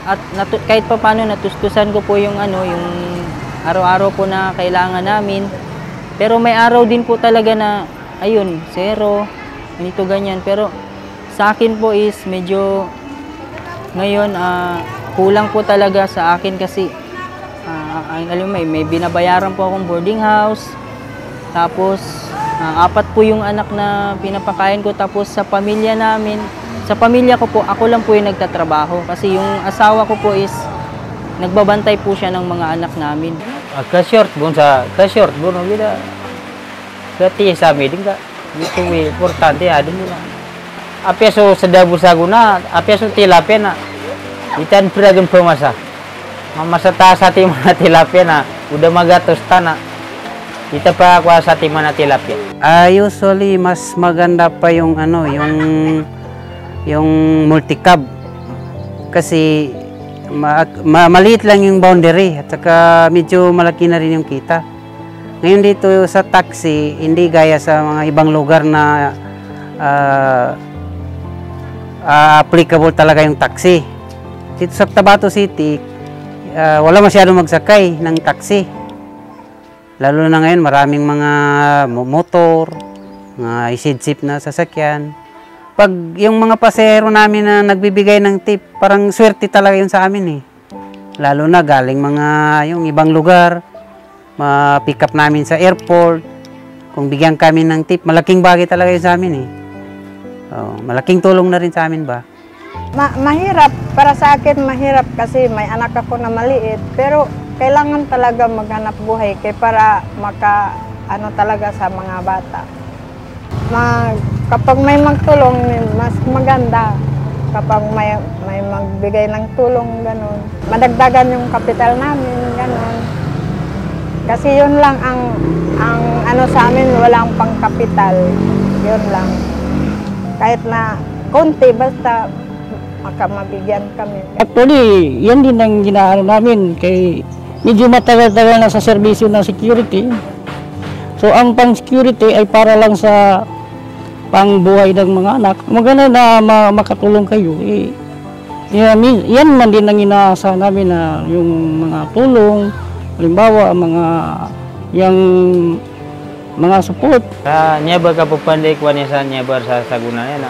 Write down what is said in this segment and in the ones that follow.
at kahit pa paano natustusan ko po yung ano, yung araw-araw po na kailangan namin. Pero may araw din po talaga na ayun, zero, ganito ganyan. Pero sa akin po is medyo ngayon kulang po talaga sa akin kasi alam mo, may binabayaran po akong boarding house. Tapos 4 po yung anak na pinapakain ko. Tapos sa pamilya namin, sa pamilya ko po, ako lang po yung nagtatrabaho. Kasi yung asawa ko po is nagbabantay po siya ng mga anak namin. Ka-short bun gila. Kati sa amin din ka. Ito importante ada mula. Apa so sedabu saguna, apa so tilapia na. Itan piragan pemasa. Mamasa taas sa timana tilapia na. Udah magatos tanah. Kita pa kwa sa timana tilapia. Usually mas maganda pa yung ano, yung multi-cab. Kasi maliit lang yung boundary at saka medyo malaki na rin yung kita. Ngayon dito sa taxi, hindi gaya sa mga ibang lugar na applicable talaga yung taxi. Dito sa Tabato City, wala masyadong magsakay ng taxi. Lalo na ngayon, maraming mga motor, mga isid-sip na sasakyan. Pag yung mga pasahero namin na nagbibigay ng tip, parang swerte talaga yun sa amin eh. Lalo na galing mga yung ibang lugar, ma-pick up namin sa airport. Kung bigyan kami ng tip, malaking bagay talaga yun sa amin eh. Malaking tulong na rin sa amin ba? Mahirap, para sa akin mahirap kasi may anak ako na maliit. Pero kailangan talaga maghanap buhay para talaga sa mga bata. Kapag may magtulong, mas maganda. Kapag may magbigay ng tulong, ganun. Madagdagan yung kapital namin, ganun. Kasi yun lang ang ano sa amin, walang pangkapital. Yun lang. Kahit na konti, basta mabigyan kami. Actually, yan din ang ginaano namin. Kay medyo matagal-tagal na sa serbisyo ng security. So, ang pang-security ay para lang sa pangbuhay ng mga anak. Maganda na makatulong kayo. Yan man din ang inaasa namin na yung mga tulong, halimbawa, mga support. Nyebar ka po pandai kuan sa nyebar sa Saguna na.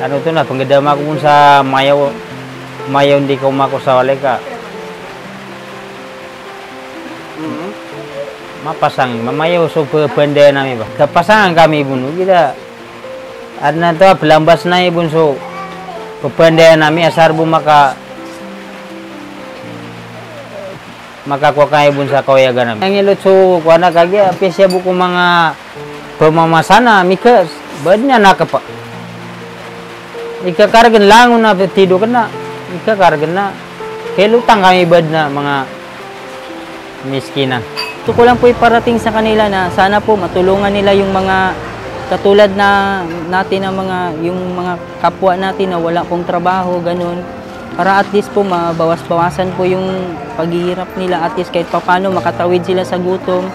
Ano to na panggedama ko sa mayaw hindi ko mako sa wala ka. Mapasang mamayaw so pandai namin ba. Kapasangan kami buno kita. At na to pelambas na ibun so pandai namin asar bu makakuha kayo bun sa kawayagan namin. Ang ilot so kuha na kagya pesya buko mga pemamasana mikas badnya nakapa. Ikakargan lang na tido ka na. Ikakargan na. Kaya lutang kami bad na mga miskinan. Ito ko lang po iparating sa kanila na sana po matulungan nila yung mga katulad natin na yung mga kapwa natin na wala pong trabaho, ganun. Para at least po mabawas-bawasan po yung paghihirap nila. At least kahit paano makatawid sila sa gutom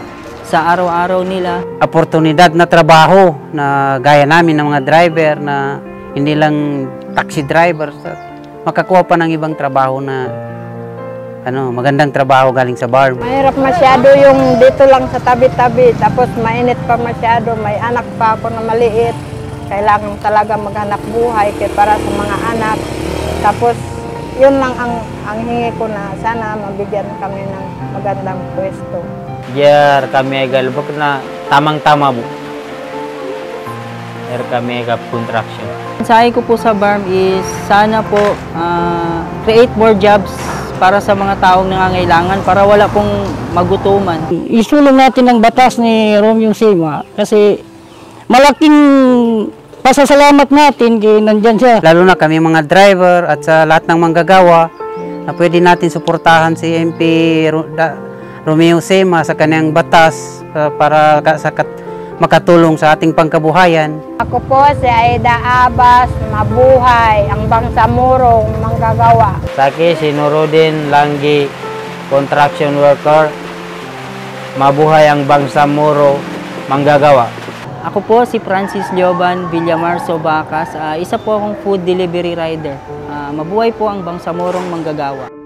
sa araw-araw nila. Oportunidad na trabaho na gaya namin ng mga driver na hindi lang taxi drivers, makakuha pa ng ibang trabaho na magandang trabaho galing sa bar. Mahirap masyado yung dito lang sa tabi-tabi, tapos mainit pa masyado, may anak pa ako na maliit. Kailangan talaga maghanap buhay para sa mga anak. Tapos yun lang ang hingi ko na sana mabigyan kami ng magandang pwesto. Biar kami galbok na tamang-tama bu. Biar kami contraction. Mensahe ko po sa BARM is sana po create more jobs para sa mga taong nangangailangan para wala pong magutuman. Isulong natin ang batas ni Romeo Sima kasi malaking pasasalamat natin kay nandyan siya. Lalo na kami mga driver at sa lahat ng manggagawa na pwede natin suportahan si MP Romeo Sima sa kanyang batas para makatulong sa ating pangkabuhayan. Ako po si Aida Abbas, mabuhay ang Bangsamoro manggagawa. Saki si Nuruddin Langgi, construction worker, mabuhay ang Bangsamoro manggagawa. Ako po si Francis Lioban Villamar Sobacas, isa po akong food delivery rider. Mabuhay po ang Bangsamorong Manggagawa.